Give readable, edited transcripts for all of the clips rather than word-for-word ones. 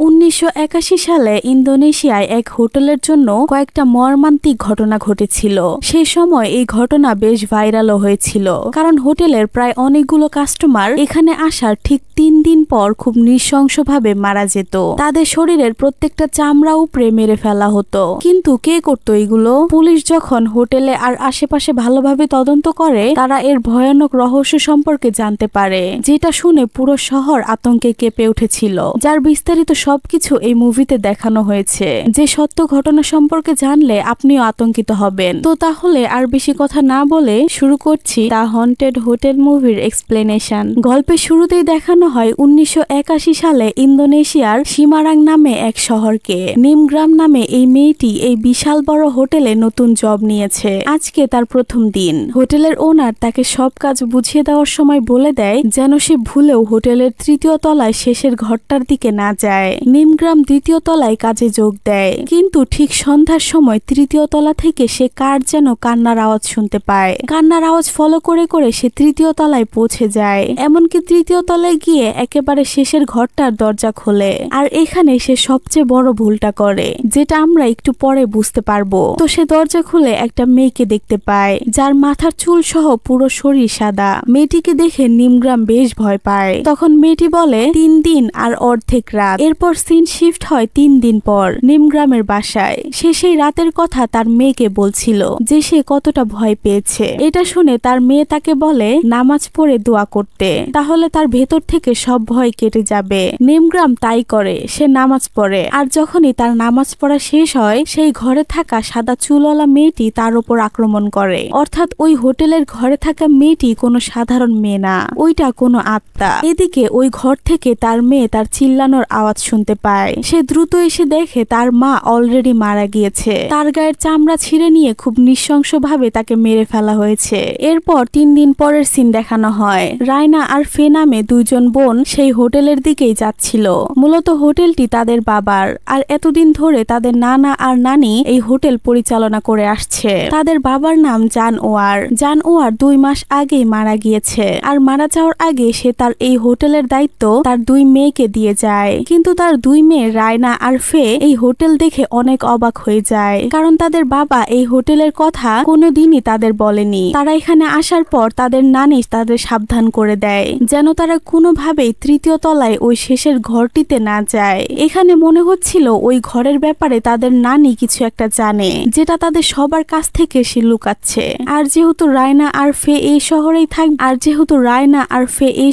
1981 সালে ইন্দোনেশিয়ায় এক হোটেলের জন্য কয়েকটা মর্মান্তিক ঘটনা ঘটেছিল। সেই সময় এই ঘটনা বেশ ভাইরালও হয়েছিল, কারণ হোটেলের প্রায় অনেকগুলো কাস্টমার এখানে আসার ঠিক 3 দিন পর খুব নৃশংসভাবে মারা যেত। তাদের শরীরের প্রত্যেকটা চামড়া উপড়ে মেরে ফেলা হতো। কিন্তু কে করতো এগুলো? পুলিশ যখন হোটেলে আর আশেপাশে ভালোভাবে তদন্ত করে, তারা এর ভয়ানক রহস্য সম্পর্কে জানতে পারে, যেটা শুনে পুরো শহর আতঙ্কে কেঁপে উঠেছিল। যার বিস্তারিত সবকিছু এই মুভিতে দেখানো হয়েছে। যে সত্য ঘটনা সম্পর্কে জানলে আপনিও আতঙ্কিত হবেন। তো তাহলে আর বেশি কথা না বলে শুরু করছি দ্য হন্টেড হোটেল মুভির এক্সপ্লেনেশন। গল্পের শুরুতেই দেখানো হয় 1981 সালে ইন্দোনেশিয়ার সিমারাং নামে এক শহরকে। নিমগ্রাম নামে এই মেয়েটি এই বিশাল বড় হোটেলে নতুন জব নিয়েছে। আজকে তার প্রথম দিন। হোটেলের ওনার তাকে সব কাজ বুঝিয়ে দেওয়ার সময় বলে দেয় যেন সে ভুলেও হোটেলের 3য় তলায় শেষের ঘরটার দিকে না যায়। নিমগ্রাম 2য় তলায় কাজে যোগ দেয়, কিন্তু ঠিক সন্ধ্যার সময় 3য় তলা থেকে সে কার যেন কান্নার আওয়াজ শুনতে পায়। কান্নার আওয়াজ ফলো করে করে সে 3য় তলায় পৌঁছে যায়। এমনকি 3য় তলায় গিয়ে একেবারে শেষের ঘরটার দরজা খোলে। আর এখানে সে সবচেয়ে বড় ভুলটা করে, যেটা আমরা একটু পরে বুঝতে পারবো। তো সে দরজা খুলে একটা মেয়েকে দেখতে পায়, যার মাথার চুল সহ পুরো শরীর সাদা। মেয়েটিকে দেখে নিমগ্রাম বেশ ভয় পায়। তখন মেয়েটি বলে 3 দিন আর অর্ধেক রাত। এরপর সিন শিফট হয় 3 দিন পর নিমগ্রামের বাসায়। সে সেই রাতের কথা তার মেয়েকে বলছিল, যে সে কতটা ভয় পেয়েছে। এটা শুনে তার মেয়ে তাকে বলে নামাজ পড়ে দোয়া করতে, তাহলে তার ভেতর থেকে সব ভয় কেটে যাবে। নিমগ্রাম তাই করে, সে নামাজ পড়ে। আর যখনই তার নামাজ পড়া শেষ হয়, সেই ঘরে থাকা সাদা চুলওয়ালা মেয়েটি তার উপর আক্রমণ করে। অর্থাৎ ওই হোটেলের ঘরে থাকা মেয়েটি কোনো সাধারণ মেয়ে না, ওইটা কোনো আত্মা। এদিকে ওই ঘর থেকে তার মেয়ে তার চিল্লানোর আওয়াজ শুনতে পায়। সে দ্রুত এসে দেখে তার মা অলরেডি মারা গিয়েছে। তার গায়ের চামড়া ছিঁড়ে নিয়ে খুব নৃশংসভাবে তাকে মেরে ফেলা হয়েছে। এরপর 3 দিন পরের সিন দেখানো হয়। রায়না আর ফে নামে 2 জন বোন সেই হোটেলের দিকেই যাচ্ছিল। মূলত হোটেলটি তাদের বাবার, আর এতদিন ধরে তাদের নানা আর নানি এই হোটেল পরিচালনা করে আসছে। তাদের বাবার নাম জানওয়ার। জানওয়ার 2 মাস আগেই মারা গিয়েছে। আর মারা যাওয়ার আগে সে তার এই হোটেলের দায়িত্ব তার 2 মেয়েকে দিয়ে যায়। কিন্তু তার 2 মেয়ে রায়না আর ফে এই হোটেল দেখে অনেক অবাক হয়ে যায়, কারণ তাদের বাবা এই হোটেলের কথা কোনোদিনই তাদের বলেনি। তারা এখানে আসার পর তাদের নানি তাদের সাবধান করে দেয় যেন তারা কোনোভাবেই 3য় তলায় ওই শেষের ঘরটিতে না যায়। এখানে মনে হচ্ছিল ওই ঘরের ব্যাপারে তাদের নানি কিছু একটা জানে, যেটা তাদের সবার কাছ থেকে সে লুকাচ্ছে। আর যেহেতু রায়না আর ফে এই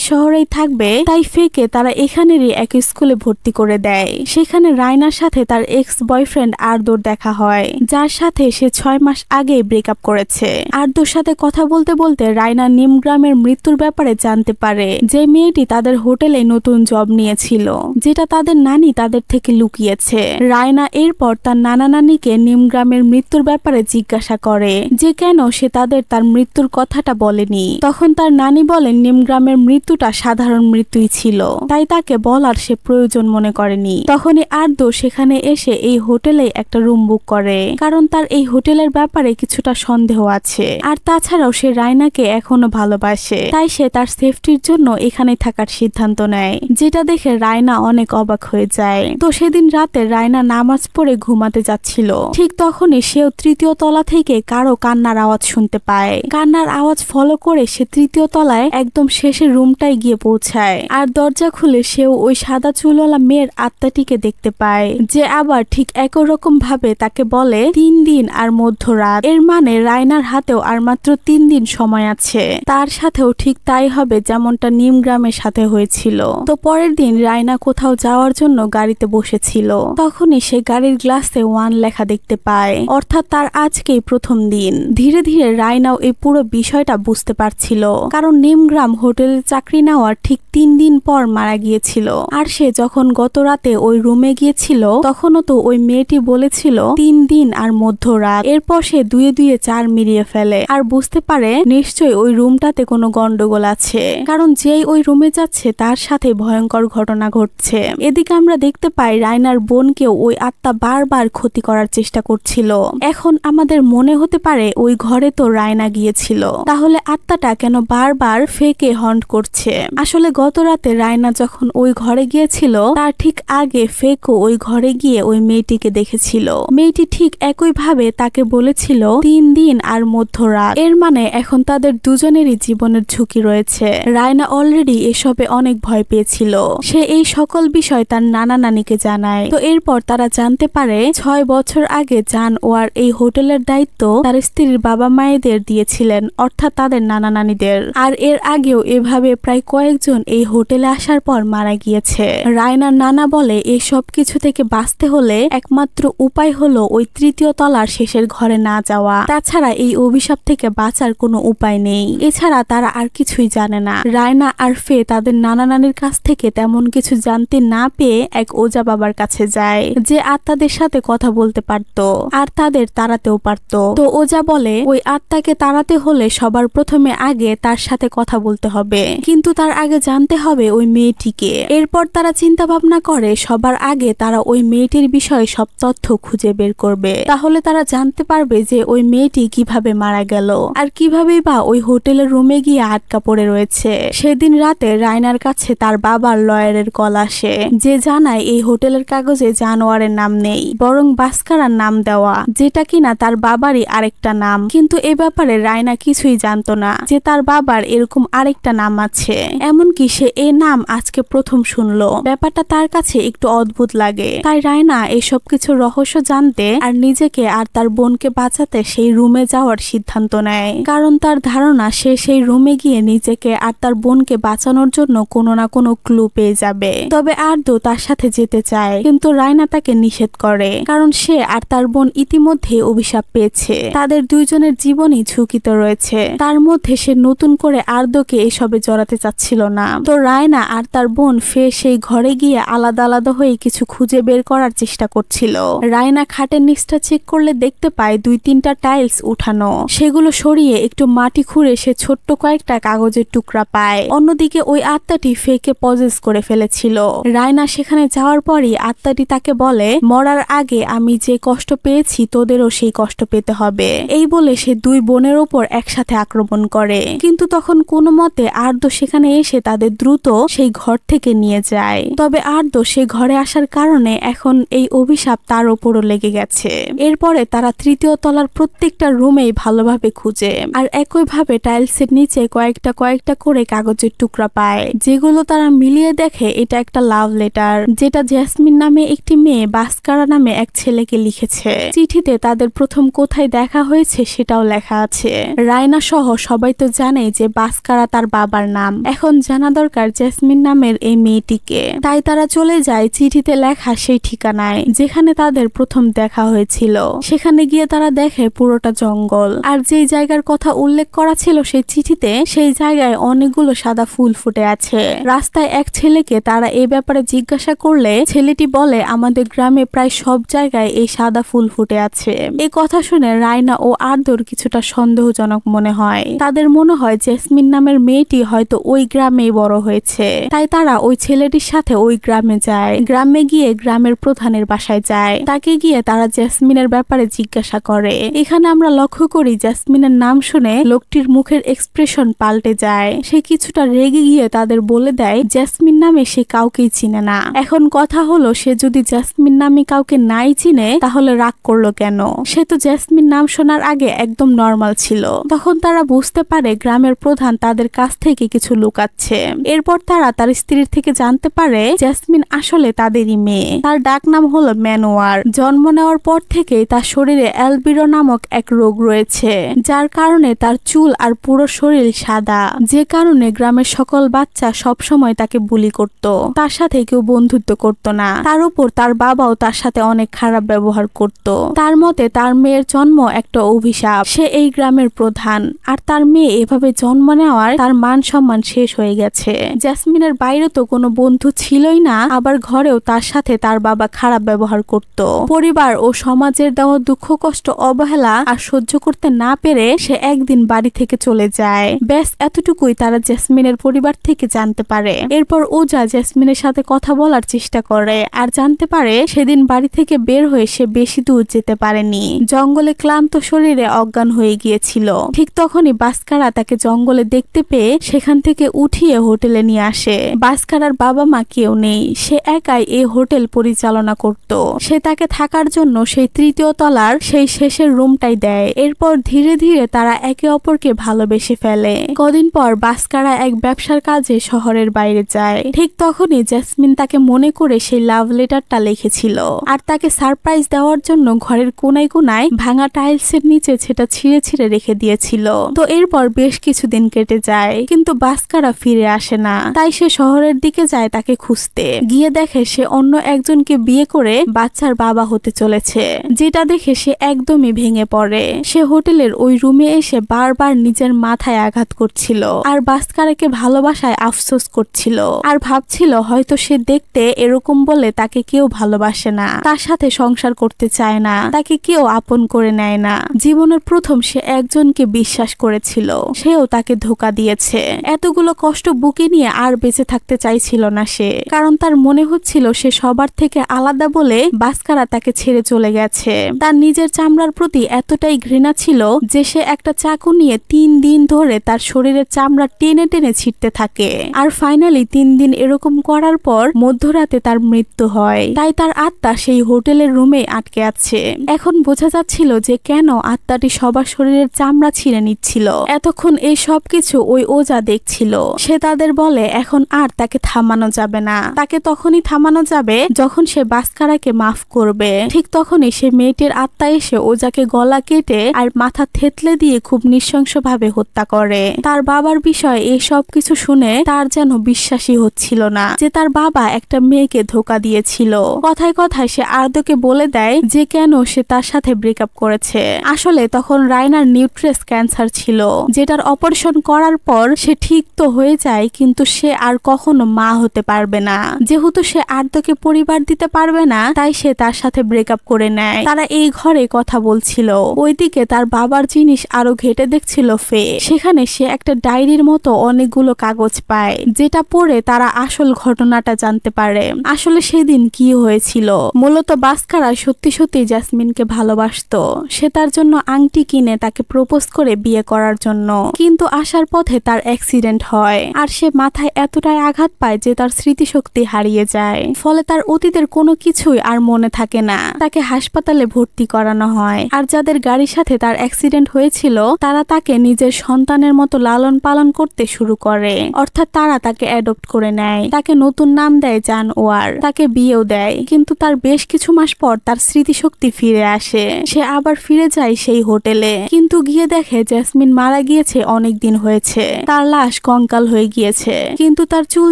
শহরেই থাকবে, তাই ফেকে তারা এখানেরই এক স্কুলে ভর্তি করে দেয়। সেখানে রায়নার সাথে তার এক্স বয়ফ্রেন্ড আরদোর দেখা হয়, যার সাথে সে 6 মাস আগে ব্রেকআপ করেছে। আরদোর সাথে কথা বলতে বলতে রায়না নিমগ্রামের মৃত্যুর ব্যাপারে জানতে পারে, যে মেয়েটি তাদের হোটেলে নতুন জব নিয়েছিল, যেটা তাদের নানি তাদের থেকে লুকিয়েছে। রায়না এরপর তার নানা নানিকে নিমগ্রামের মৃত্যুর ব্যাপারে জিজ্ঞাসা করে, যে কেন সে তার মৃত্যুর কথাটা বলেনি। তখন তার নানি বলেন নিমগ্রামের মৃত্যুটা সাধারণ মৃত্যুই ছিল, তাই তাকে বলার সে প্রয়োজন মনে করেনি। তখনই আরদো সেখানে এসে এই হোটেলে একটা রুম বুক করে, কারণ তার এই হোটেলের ব্যাপারে কিছুটা সন্দেহ আছে। আর তাছাড়াও সে রায়নাকে এখনো ভালোবাসে, তাই সে তার সেফটির জন্য এখানে থাকার সিদ্ধান্ত নেয়, যেটা দেখে রায়না অনেক অবাক হয়ে যায়। তো সেদিন রাতে রায়না নামাজ পড়ে ঘুমাতে যাচ্ছিল। ঠিক তখনই সেও 3য় তলা থেকে কারো কান্নার আওয়াজ শুনতে পায়। কান্নার আওয়াজ ফলো করে সে 3য় তলায় একদম শেষের রুমটায় গিয়ে পৌঁছায়। আর দরজা খুলে সেও ওই সাদা চুলওয়ালা মেয়ের আত্মাটিকে দেখতে পায়, যে আবার ঠিক একই রকম ভাবে তাকে বলে 3 দিন আর মধ্যরাত। এর মানে রায়নার হাতেও আর মাত্র 3 দিন সময় আছে। তার সাথেও ঠিক তাই হবে যেমনটা নিমগ্রামের সাথে হয়েছিল। তো পরের দিন রায়না কোথাও যাওয়ার জন্য গাড়িতে বসেছিল। তখনই সে গাড়ির গ্লাসে 1 লেখা দেখতে পায়, অর্থাৎ তার আজকেই প্রথম দিন। ধীরে ধীরে রায়নাও এই পুরো বিষয়টা বুঝতে পারছিল, কারণ নিমগ্রাম হোটেলে চাকরি নেওয়ার ঠিক 3 দিন পর মারা গিয়েছিল। আর সে যখন গত রাতে ওই রুমে গিয়েছিল, তখনও তো ওই মেয়েটি বলেছিল 3 দিন আর মধ্যরাত। এরপর সে 2 2 4 মিলিয়ে ফেলে আর বুঝতে পারে নিশ্চয়ই ওই রুমটাতে কোনো গন্ডগোল আছে, কারণ যেই ওই রুমে যাচ্ছে তার সাথে ভয়ঙ্কর ঘটনা ঘটছে। এদিকে আমরা দেখতে পাই রায়নার বোনকেও ওই আত্মা বারবার ক্ষতি করার চেষ্টা করছিল। এখন আমাদের মনে হতে পারে ওই ঘরে তো রায়না গিয়েছিল, তাহলে আত্মাটা কেন বারবার ফেকে হন্ট করছে? আসলে গত রাতে রায়না যখন ওই ঘরে গিয়েছিল, তার তার ঠিক আগে ফেকো ওই ঘরে গিয়ে ওই মেয়েটিকে দেখেছিল। মেয়েটি ঠিক একইভাবে তাকে বলেছিল 3 দিন আর মধ্যরাত। এর মানে এখন তাদের দুজনেরই জীবনের ঝুঁকি রয়েছে। রায়না অলরেডি এসবে অনেক ভয় পেয়েছিল। সে এই সকল বিষয় তার নানা নানিকে জানায়। তো এরপর তারা জানতে পারে 6 বছর আগে জানোয়ার এই হোটেলের দায়িত্ব তার স্ত্রীর বাবা মায়েদের দিয়েছিলেন, অর্থাৎ তাদের নানা নানিদের। আর এর আগেও এভাবে প্রায় কয়েকজন এই হোটেলে আসার পর মারা গিয়েছে। রায়নার নানা বলে এই সব কিছু থেকে বাঁচতে হলে একমাত্র উপায় হলো ওই 3য় তলার শেষের ঘরে না যাওয়া। তাছাড়া এই অভিশাপ থেকে বাঁচার কোনো উপায় নেই। এছাড়া তারা আর কিছুই জানে না। রায়না আর ফে তাদের নানা নানির কাছ থেকে তেমন কিছু জানতে না পেয়ে এক ওজা বাবার কাছে যায়, যে আত্মাদের সাথে কথা বলতে পারত আর তাদের তাড়াতেও পারত। তো ওজা বলে ওই আত্মাকে তাড়াতে হলে সবার প্রথমে আগে তার সাথে কথা বলতে হবে, কিন্তু তার আগে জানতে হবে ওই মেয়েটিকে। এরপর তারা চিন্তা ভাবনা করে সবার আগে তারা ওই মেয়েটির বিষয়ে সব তথ্য খুঁজে বের করবে। তাহলে তারা জানতে পারবে যে ওই মেয়েটি কিভাবে মারা গেল আর কিভাবে বা ওই হোটেলের রুমে গিয়ে আটকা পড়ে রয়েছে। সেদিন রাতে রায়নার কাছে তার বাবার লয়ারের কল আসে, যে জানায় এই হোটেলের কাগজে জানোয়ারের নাম নেই, বরং বাস্কারার নাম দেওয়া, যেটা কিনা তার বাবারই আরেকটা নাম। কিন্তু এ ব্যাপারে রায়না কিছুই জানতো না যে তার বাবার এরকম আরেকটা নাম আছে। এমনকি সে এই নাম আজকে প্রথম শুনলো। ব্যাপারটা তার কাছে একটু অদ্ভুত লাগে। তাই রায়না এসব কিছু রহস্য জানতে আর নিজেকে আর তার বোনকে বাঁচাতে সেই রুমে যাওয়ার সিদ্ধান্ত নেয়। কারণ তার ধারণা সে সেই রুমে গিয়ে নিজেকে আর তার বোনকে বাঁচানোর জন্য কোনো না কোনো ক্লু পেয়ে যাবে। তবে আর্দ্র তার সাথে যেতে চায়, কিন্তু রায়না তাকে নিষেধ করে, কারণ সে আর তার বোন ইতিমধ্যে অভিশাপ পেয়েছে। তাদের দুইজনের জীবনই ঝুঁকিতে রয়েছে। তার মধ্যে সে নতুন করে আর্দ্রকে এসবে জড়াতে চাচ্ছিল না। তো রায়না আর তার বোন ফে সেই ঘরে গিয়ে আলাদা আলাদা হয়ে কিছু খুঁজে বের করার চেষ্টা করছিল। রায়না খাটের নিচটা চেক করলে দেখতে পায় 2-3টা টাইলস উঠানো। সেগুলো সরিয়ে একটু মাটি খুঁড়ে সে ছোট্ট কয়েকটা কাগজের টুকরা পায়। অন্যদিকে ওই আত্মাটি ফেকে পজেস করে ফেলেছিল। রায়না সেখানে যাওয়ার পরই আত্মাটি তাকে বলে, মরার আগে আমি যে কষ্ট পেয়েছি তোদেরও সেই কষ্ট পেতে হবে। এই বলে সে 2 বোনের ওপর একসাথে আক্রমণ করে। কিন্তু তখন কোনো মতে আর্দ্র সেখানে এসে তাদের দ্রুত সেই ঘর থেকে নিয়ে যায়। তবে আর্দ্র সে ঘরে আসার কারণে এখন এই অভিশাপ তার ওপরও লেগে গেছে। এরপরে তারা 3য় তলার প্রত্যেকটা রুমেই ভালোভাবে খুঁজে আর একইভাবে টাইলসের নিচে কয়েকটা করে কাগজের টুকরা পায়, যেগুলো তারা মিলিয়ে দেখে এটা একটা লাভ লেটার, যেটা জেসমিন নামে একটি মেয়ে বাস্কারা নামে এক ছেলেকে লিখেছে। চিঠিতে তাদের প্রথম কোথায় দেখা হয়েছে সেটাও লেখা আছে। রায়না সহ সবাই তো জানে যে বাস্কারা তার বাবার নাম। এখন জানা দরকার জেসমিন নামের এই মেয়েটিকে। তাই তারা চলে যায় চিঠিতে লেখা সেই ঠিকানায় যেখানে তাদের প্রথম দেখা হয়েছিল। সেখানে গিয়ে তারা দেখে পুরোটা জঙ্গল, আর যেই জায়গার কথা উল্লেখ করা ছিল সেই চিঠিতে সেই জায়গায় অনেকগুলো সাদা ফুল ফুটে আছে। রাস্তায় এক ছেলেকে তারা এই ব্যাপারে জিজ্ঞাসা করলে ছেলেটি বলে, আমাদের গ্রামে প্রায় সব জায়গায় এই সাদা ফুল ফুটে আছে। এই কথা শুনে রায়না ও আর্দ্রর কিছুটা সন্দেহজনক মনে হয়। তাদের মনে হয় জেসমিন নামের মেয়েটি হয়তো ওই গ্রামেই বড় হয়েছে। তাই তারা ওই ছেলেটির সাথে ওই গ্রামে যায়। গ্রামে গিয়ে গ্রামের প্রধানের বাসায় যায়। তাকে গিয়ে তারা জেসমিনের ব্যাপারে জিজ্ঞাসা করে। এখানে আমরা লক্ষ্য করি জেসমিনের নাম শুনে লোকটির মুখের এক্সপ্রেশন পাল্টে যায়। সে কিছুটা রেগে গিয়ে তাদের বলে দেয় জেসমিন নামে সে কাউকেই চিনে না। এখন কথা হলো, সে যদি জেসমিন নামে কাউকে নাই চিনে তাহলে রাগ করলো কেন? সে তো জেসমিন নাম শোনার আগে একদম নর্মাল ছিল। তখন তারা বুঝতে পারে গ্রামের প্রধান তাদের কাছ থেকে কিছু লুকাচ্ছে। এরপর তারা তার স্ত্রীর থেকে জানতে পারে জেসমিন আসলে তাদেরই মেয়ে। তার ডাক নাম হলো ম্যানোয়ার। জন্ম নেওয়ার পর থেকেই তার শরীরে অ্যালবিনো নামক এক রোগ রয়েছে, যার কারণে তার চুল আর পুরো শরীর সাদা, যে কারণে গ্রামের সকল বাচ্চা সবসময় তাকে বুলি করত। তার সাথে কেউ বন্ধুত্ব করত না। তার উপর তার বাবাও তার সাথে অনেক খারাপ ব্যবহার করত। তার মতে তার মেয়ের জন্ম একটা অভিশাপ। সে এই গ্রামের প্রধান, আর তার মেয়ে এভাবে জন্ম নেওয়ার তার মান সম্মান শেষ হয়ে গেছে। জেসমিনের বাইরে তো কোনো বন্ধু ছিলই না, আবার ঘরেও তার সাথে তার বাবা খারাপ ব্যবহার করত। পরিবার ও সমাজের দেওয়া দুঃখ কষ্ট অবহেলা আর সহ্য করতে না পেরে সে একদিন বাড়ি থেকে চলে যায়। ব্যাস এতটুকুই তারা জেসমিনের পরিবার থেকে জানতে পারে। এরপর ওজা জেসমিনের সাথে কথা বলার চেষ্টা করে আর জানতে পারে সেদিন বাড়ি থেকে বের হয়ে সে বেশি দূর যেতে পারেনি। জঙ্গলে ক্লান্ত শরীরে অজ্ঞান হয়ে গিয়েছিল। ঠিক তখনই বাস্কারা তাকে জঙ্গলে দেখতে পেয়ে সেখান থেকে উঠিয়ে হোটেলে নিয়ে আসে। বাস্কারার বাবা মা কেউ নেই, সে একাই এই হোটেল পরিচালনা করত। সে তাকে থাকার জন্য সেই ৩য় তলার সেই শেষের রুমটাই দেয়। এরপর ধীরে ধীরে তারা একে অপরকে ভালোবেসে ফেলে। কদিন পর বাস্কারা এক ব্যবসার কাজে শহরের বাইরে যায়। ঠিক তখনই জেসমিন তাকে মনে করে সেই লাভ লেটারটা লিখেছিল আর তাকে সারপ্রাইজ দেওয়ার জন্য ঘরের কোনায় কোনায় ভাঙা টাইলসের নিচে সেটা ছিঁড়ে ছিঁড়ে রেখে দিয়েছিল। তো এরপর বেশ কিছুদিন কেটে যায়, কিন্তু বাস্কারা ফিরে আসে না। তাই সে শহরের দিকে যায় তাকে খুঁজতে। গিয়ে দেখে সে অন্য একজনকে বিয়ে করে বাচ্চার বাবা হতে চলেছে, যেটা দেখে সে একদমই ভেঙে পড়ে। সে হোটেলের ওই রুমে এসে বারবার নিজের মাথায় আঘাত করছিল আর বাস্কারাকে ভালোবাসায় আফসোস করছিল আর ভাবছিল হয়তো সে দেখতে এরকম বলে তাকে কেউ ভালোবাসে না, তার সাথে সংসার করতে চায় না, তাকে কেউ আপন করে নেয় না। জীবনের প্রথম সে একজনকে বিশ্বাস করেছিল, সেও তাকে ধোঁকা দিয়েছে। এতগুলো কষ্ট বুকে নিয়ে আর বেঁচে থাকতে চাইছিল না সে, কারণ তার মনে হচ্ছিল সে সবার থেকে আলাদা বলে বাস্কারা তাকে ছেড়ে চলে গেছে। তার নিজের চামড়ার প্রতি এতটাই ঘৃণা ছিল যে সে একটা চাকু নিয়ে ৩ দিন ধরে তার শরীরের চামড়া টেনে টেনে ছিঁড়তে থাকে। আর ফাইনালি ৩ দিন এরকম করার পর মধ্যরাতে তার মৃত্যু হয়। তাই তার আত্মা সেই হোটেলের রুমে আটকে আছে। এখন বোঝা যাচ্ছিল যে কেন আত্মাটি সবার শরীরের চামড়া ছিঁড়ে নিচ্ছিল। এতক্ষণ এই সব কিছু ওই ওজা দেখছিল। সে তাদের বলে এখন আর তাকে থামানো যাবে না, তাকে তখনই থামানো যাবে যখন সে বাস্কারাকে মাফ করবে। ঠিক তখনই সে মেয়েটির আত্মা এসে ওজাকে গলা কেটে আর মাথা থেতলে দিয়ে খুব নৃশংসভাবে হত্যা করে। তার বাবার বিষয়ে এই সব কিছু শুনে তার যেন বিশ্বাসই হচ্ছিল না যে তার বাবা একটা মেয়েকে ধোঁকা দিয়েছিল। কথায় কথায় সে আর্দকে বলে দেয় যে কেন সে তার সাথে ব্রেকআপ করেছে। আসলে তখন রায়নার নিউট্রাস ক্যান্সার ছিল, যেটার অপারেশন করার পর সে ঠিক তো হয়ে যায়, কিন্তু সে আর কখনো মা হতে পারবে না। যেহেতু সে আর্দকে পরিবার দিতে পারবে না, তাই সে তার সাথে ব্রেকআপ করে নেয়। তারা এই ঘরে কথা বলছিল, ওইদিকে তার বাবার জিনিস আরো ঘেটে দেখছিল ফে। সেখানে সে একটা ডায়েরির মতো অনেকগুলো কাগজ পায়, যেটা পড়ে তারা আসল ঘটনাটা জানতে পারে। আসলে সেদিন কি হয়েছিল। মূলত বাস্কারা সত্যি সত্যি জেসমিনকে ভালোবাসতো। সে তার জন্য আংটি কিনে তাকে প্রপোজ করে বিয়ে করার জন্য, কিন্তু আসার পথে তার অ্যাক্সিডেন্ট হয় আর সে মাথায় এতটাই আঘাত পায় যে তার স্মৃতিশক্তি হারিয়ে যায়। ফলে তার অতীতের কোনো কিছুই আর মনে থাকে না। তাকে হাসপাতালে ভর্তি করানো হয় আর যাদের গাড়ির সাথে তার অ্যাক্সিডেন্ট হয়েছিল তারা তাকে নিজের সন্তানের মতো লালন পালন করতে শুরু করে, অর্থাৎ তারা তাকে অ্যাডপ্ট করে নেয়। তাকে নতুন নাম দেয় জানওয়ার, তাকে বিয়েও দেয়। কিন্তু তার বেশ কিছু মাস পর তার স্মৃতিশক্তি ফিরে আসে। সে আবার ফিরে যায় সেই হোটেলে, কিন্তু গিয়ে দেখে জেসমিন মারা গিয়েছে অনেক দিন হয়েছে। তার লাশ কঙ্কাল হয়ে গিয়েছে, কিন্তু তার চুল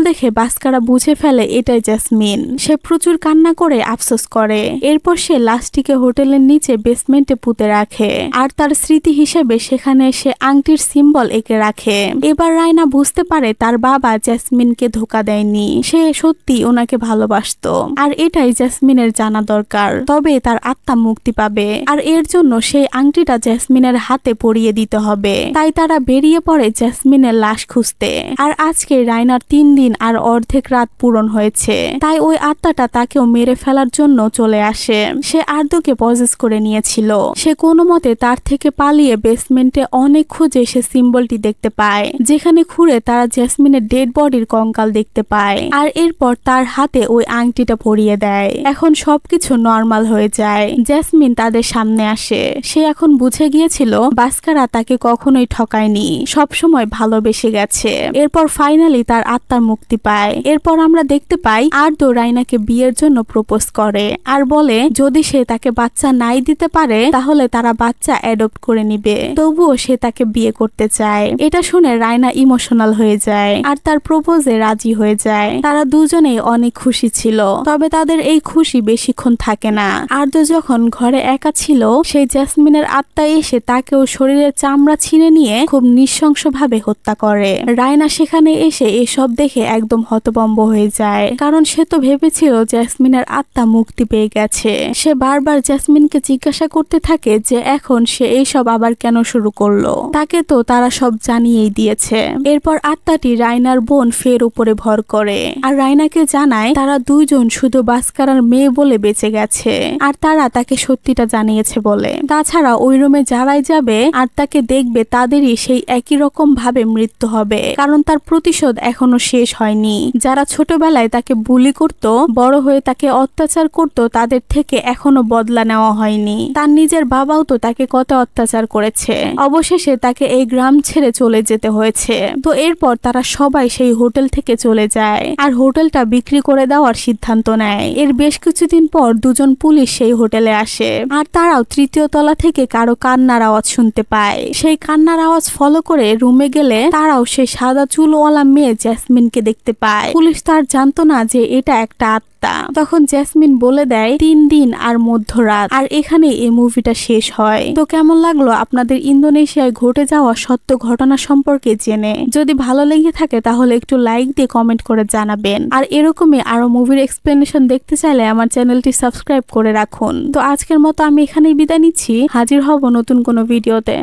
দেখে বাস্কারা বুঝে ফেলে এটাই জেসমিন। সে প্রচুর কান্না করে আফসোস করে। এরপর সে লাশটিকে হোটেলের নিচে বেসমেন্টে পুঁতে রাখে আর তার স্মৃতি হিসেবে সেখানে সে আংটির সিম্বল এঁকে রাখে। এবার রায়না বুঝতে পারে তার বাবা জেসমিনকে ধোঁকা দেয়নি, সে সত্যি ওনাকে ভালোবাসতো আর এটাই জেসমিনের জানা দরকার, তবে তার আত্মা মুক্তি পাবে। আর এর জন্য সেই আংটিটা জেসমিনের হাতে পরিয়ে দিতে হবে। তাই তারা বেরিয়ে পড়ে জেসমিনের লাশ খুঁজতে। আর আজকে রায়নার 3 দিন আর অর্ধেক রাত পূরণ হয়েছে, তাই ওই আত্মাটা তাকেও মেরে ফেলার জন্য চলে আসে। সে আর্দকে পজেস করে নিয়েছিল। সে কোনো মতে তার থেকে পালিয়ে বেসমেন্টে অনেক খুঁজে সে সিম্বলটি দেখতে পায়, যেখানে খুঁড়ে তারা জেসমিনের ডেড বডির কঙ্কাল দেখতে পায়। আর এরপর তার হাতে ওই আংটিটা পরিয়ে দেয়। এখন সবকিছু নর্মাল হয়ে যায়। জেসমিন তাদের সামনে আসে। সে এখন বুঝে গিয়েছিল বাস্কারা তাকে কখনোই ঠকায়নি, সবসময় ভালোবেসে গেছে। এরপর ফাইনালি তার আত্মার মুক্তি পায়। এরপর আমরা দেখতে পাই আর্দো রায়নাকে বিয়ের জন্য প্রপোজ করে আর বলে যদি সে তাকে বাচ্চা নাই দিতে পারে তাহলে তারা বাচ্চা অ্যাডপ্ট করে নিবে, তবুও সে তাকে বিয়ে করতে চায়। এটা শুনে রায়না ইমোশনাল হয়ে যায় আর তার প্রপোজে রাজি হয়ে যায়। তারা দুজনেই অনেক খুশি ছিল, তবে তাদের এই খুশি বেশিক্ষণ থাকে না। আর্দো যখন ঘরে একা ছিল সেই জেসমিনের আত্মা এসে তাকেও শরীরের চামড়া ছিঁড়ে নিয়ে খুব নৃশংসভাবে হত্যা করে। রায়না সেখানে এসে এসব দেখে একদম হতভম্ব হয়ে যায়, কারণ সে তো ভেবেছিল জেসমিনের আত্মা মুক্তি পেয়ে গেছে। সে বারবার জেসমিনকে জিজ্ঞাসা করতে থাকে যে এখন সে এইসব আবার কেন শুরু করলো, তাকে তো তারা সব জানিয়েই দিয়েছে। এরপর আত্মাটি রায়নার বোন ফের উপরে ভর করে আর রায়নাকে জানায় তারা দুইজন শুধু বাস্কারার মেয়ে বলে বেঁচে গেছে আর তারা তাকে সত্যিটা জানিয়েছে বলে। তাছাড়া ওই রুমে যারাই যাবে আর তাকে দেখবে তাদেরই সেই একই রকম ভাবে মৃত্যু হবে, কারণ তার প্রতিশোধ এখনো শেষ হয়নি। যারা ছোটবেলায় ছোটবেলায় তাকে বুলি করত, বড় হয়ে তাকে অত্যাচার করত, তাদের থেকে এখনো বদলা নেওয়া হয়নি। তার নিজের বাবাও তো তাকে কত অত্যাচার করেছে। অবশেষে তাকে এই গ্রাম ছেড়ে চলে যেতে হয়েছে। তো এরপর তারা সবাই সেই হোটেল থেকে চলে যায় আর হোটেলটা বিক্রি করে দেওয়ার সিদ্ধান্ত নেয়। এর বেশ কিছুদিন পর দুজন পুলিশ সেই হোটেলে আসে আর তারাও তৃতীয় তলা থেকে কারো কান্নার আওয়াজ শুনতে পায়। সেই কান্নার আওয়াজ ফলো করে রুমে গেলে তারাও সেই সাদা চুলওয়ালা মেয়ে জেসমিনকে দেখতে পায়। পুলিশ তার জানতো না যে এটা একটা আত্মা। তখন জেসমিন বলে দেয় 3 দিন আর মধ্যরাত। আর এখানে এই মুভিটা শেষ হয়। তো কেমন লাগলো আপনাদের ইন্দোনেশিয়ায় ঘটে যাওয়া সত্য ঘটনা সম্পর্কে জেনে? যদি ভালো লেগে থাকে তাহলে একটু লাইক দিয়ে কমেন্ট করে জানাবেন। আর এরকমই আরো মুভির এক্সপ্লেনেশন দেখতে চাইলে আমার চ্যানেলটি সাবস্ক্রাইব করে রাখুন। তো আজকের মতো আমি এখানেই বিদায় নিচ্ছি। হাজির হব নতুন কোনো ভিডিওতে।